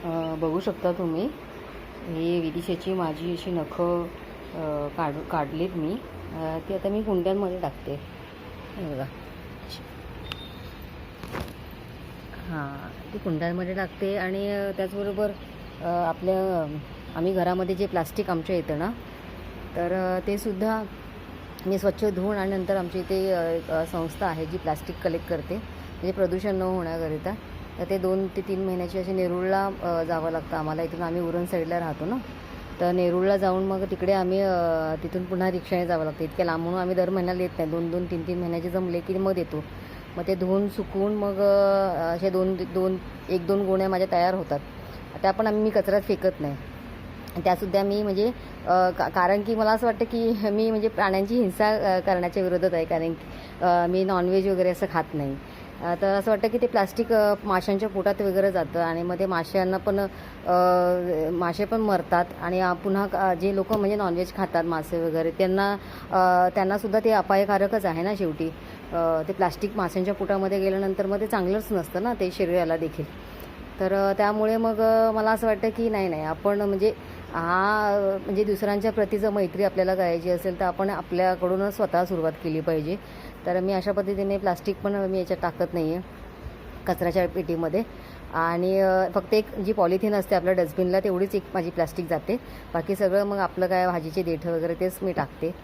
बघू शकता तुम्ही, ही विदिशाची माझी अशी नखं काढलीत मी. ती आता मी कुंड्यांमध्ये टाकते. हे बघा, हां, ती कुंड्यांमध्ये टाकते. आणि त्याचबरोबर आम्ही घरामध्ये जे प्लास्टिक आमच्या येतं ना, तर ते सुद्धा मी स्वच्छ धुवून आणि नंतर आमची इथे एक संस्था आहे जी प्लास्टिक कलेक्ट करते, म्हणजे प्रदूषण न होण्याकरिता. तर ते 2 ते 3 महिन्याची अशी नेरूळला जावं लागतं आम्हाला. इथून आम्ही उरण साईडला राहतो ना, तर नेरूळला जाऊन मग तिकडे आम्ही तिथून पुन्हा रिक्षाने जावं लागतं. इतक्या लांबून आम्ही दर महिन्याला येत नाही. 2-2, 3-3 महिन्याचे जमले की मग येतो. मग ते धुवून सुकवून मग असे 1-2 गोण्या माझ्या तयार होतात. त्या पण मी कचऱ्यात फेकत नाही. त्यासुद्धा मी म्हणजे कारण की मला असं वाटतं की मी म्हणजे प्राण्यांची हिंसा करण्याच्या विरोधात आहे. कारण की मी नॉनव्हेज वगैरे असं खात नाही. तर असं वाटतं की ते प्लास्टिक माशांच्या पोटात वगैरे जातं आणि मग ते माशांना पण मासे पण मरतात. आणि पुन्हा जे लोक म्हणजे नॉनव्हेज खातात मासे वगैरे त्यांनासुद्धा ते अपायकारकच आहे ना शेवटी. ते प्लास्टिक माशांच्या पोटामध्ये गेल्यानंतर मग ते चांगलंच नसतं ना ते शरीराला देखील. तर त्यामुळे मग मला असं वाटतं की नाही आपण म्हणजे म्हणजे दुसऱ्यांच्या प्रती जर मैत्री आपल्याला करायची असेल तर आपण आपल्याकडूनच स्वतः सुरुवात केली पाहिजे. तर मी अशा पद्धतीने प्लास्टिक पण मी याच्यात टाकत नाही आहे कचऱ्याच्या पेटीमध्ये. आणि फक्त एक जी पॉलिथिन असते आपल्या डस्टबिनला तेवढीच एक माझी प्लास्टिक जाते. बाकी सगळं मग आपलं काय भाजीचे देठं वगैरे तेच मी टाकते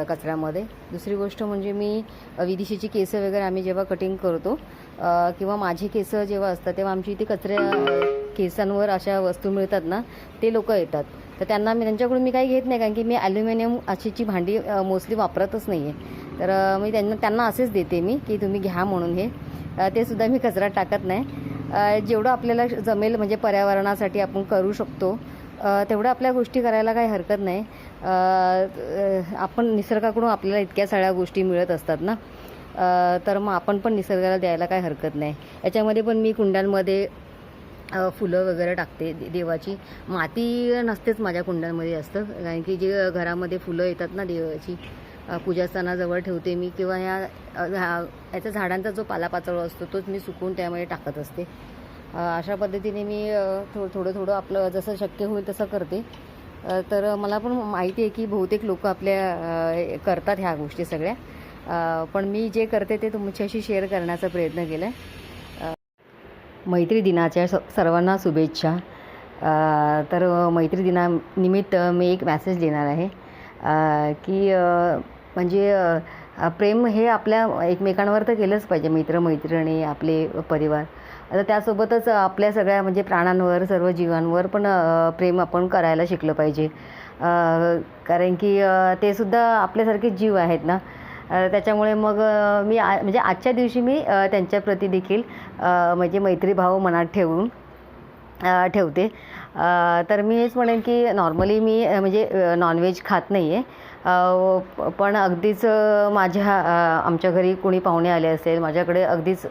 कचऱ्यामध्ये. दुसरी गोष्ट म्हणजे मी विदिशीची केसं वगैरे आम्ही जेव्हा कटिंग करतो किंवा माझी केसं जेव्हा असतात तेव्हा आमची इथे केसांवर अशा वस्तू मिळतात ना, ते लोक येतात. तर त्यांच्याकडून मी काही घेत नाही, कारण की मी ॲल्युमिनियम अशीची भांडी मोस्टली वापरतच नाही आहे. तर मी त्यांना असेच देते मी की तुम्ही घ्या म्हणून. ते सुद्धा मी कचऱ्यात टाकत नाही. जेवढं आपल्याला जमेल म्हणजे पर्यावरणासाठी आपण करू शकतो तेवढं आपल्या गोष्टी करायला काही हरकत नाही. आपण निसर्गाकडून आपल्याला इतक्या सगळ्या गोष्टी मिळत असतात ना, तर मग आपण पण निसर्गाला द्यायला काही हरकत नाही. याच्यामध्ये पण मी कुंड्यांमध्ये फुलं वगैरे टाकते. देवाची माती नसतेच माझ्या कुंड्यांमध्ये असतं, कारण की जे घरामध्ये फुलं येतात ना देवाची पूजास्थानाजवळ ठेवते मी. किंवा याच्या झाडांचा जो पालापाचोळा असतो तोच मी सुकवून त्यामध्ये टाकत असते. अशा पद्धतीने मी थोडं आपलं जसं शक्य होईल तसं करते. तर मला पण माहिती आहे की बहुतेक लोक आपल्या करतात ह्या गोष्टी सगळ्या. पण मी जे करते ते तुमच्याशी शेअर करण्याचा प्रयत्न केला आहे. मैत्री दिनाच्या सर्वांना शुभेच्छा. तर मैत्री दिनानिमित्त मी एक मॅसेज देणार आहे की म्हणजे प्रेम हे आपल्या एकमेकांवर तर केलंच पाहिजे, मित्रमैत्रिणी, आपले परिवार. आता त्यासोबतच आपल्या सगळ्या म्हणजे प्राण्यांवर, सर्व जीवांवर पण प्रेम आपण करायला शिकलं पाहिजे. कारण की ते सुद्धा आपल्यासारखे जीव आहेत ना. त्याच्यामुळे मग मी म्हणजे आजच्या दिवशी मी त्यांच्याप्रती देखील म्हणजे मैत्रीभाव मनात ठेवते. तर मी हेच म्हणेन की नॉर्मली मी म्हणजे नॉनव्हेज खात नाही आहे. पण अगदीच आमच्या घरी कोणी पाहुणे आले असेल, माझ्याकडे अगदीच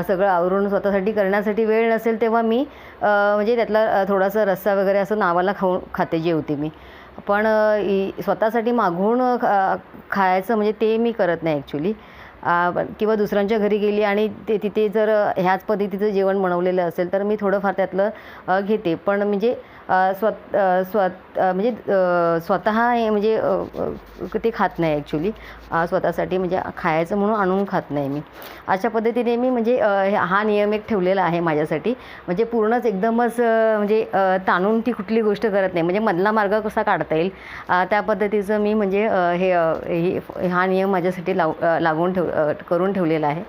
सगळं आवरून स्वतःसाठी करण्यासाठी वेळ नसेल, तेव्हा मी म्हणजे त्यातला थोडासा रस्सा वगैरे असं नावाला जेवते मी. पण स्वतःसाठी मागवून खायचं म्हणजे ते मी करत नाही ॲक्च्युली. किंवा दुसऱ्यांच्या घरी गेली आणि तिथे जर ह्याच पद्धतीचं जेवण बनवलेलं असेल तर मी थोडंफार त्यातलं घेते. पण म्हणजे म्हणजे स्वतः म्हणजे ते खात नाही ॲक्च्युली. स्वतःसाठी म्हणजे खायचं म्हणून आणून खात नाही मी. अशा पद्धतीने मी म्हणजे हा नियम एक ठेवलेला आहे माझ्यासाठी. म्हणजे पूर्णच एकदमच म्हणजे ताणून ती कुठली गोष्ट करत नाही. म्हणजे मधला मार्ग कसा काढता येईल त्या पद्धतीचं मी म्हणजे हा नियम माझ्यासाठी करून ठेवलेला आहे.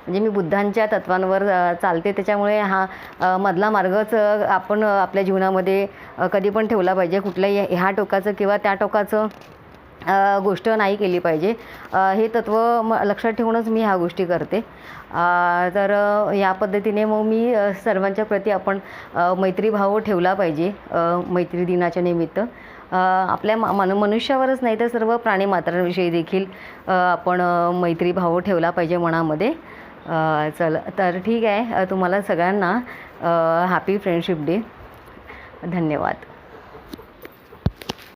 म्हणजे मी बुद्धांच्या तत्वांवर चालते, त्याच्यामुळे हा मधला मार्गच आपण आपल्या जीवनामध्ये कधी पण ठेवला पाहिजे. कुठल्याही ह्या टोकाचं किंवा त्या टोकाचं गोष्ट नाही केली पाहिजे. हे तत्व लक्षात ठेवूनच मी ह्या गोष्टी करते. तर या पद्धतीने मग मी सर्वांच्या प्रती आपण मैत्रीभाव ठेवला पाहिजे. मैत्री दिनाच्या निमित्त आपल्या मनुष्यावरच नाही तर सर्व प्राणीमात्रांविषयी देखील आपण मैत्रीभाव ठेवला पाहिजे मनामध्ये. चल तर ठीक आहे. तुम्हाला सगळ्यांना हॅपी फ्रेंडशिप डे. धन्यवाद.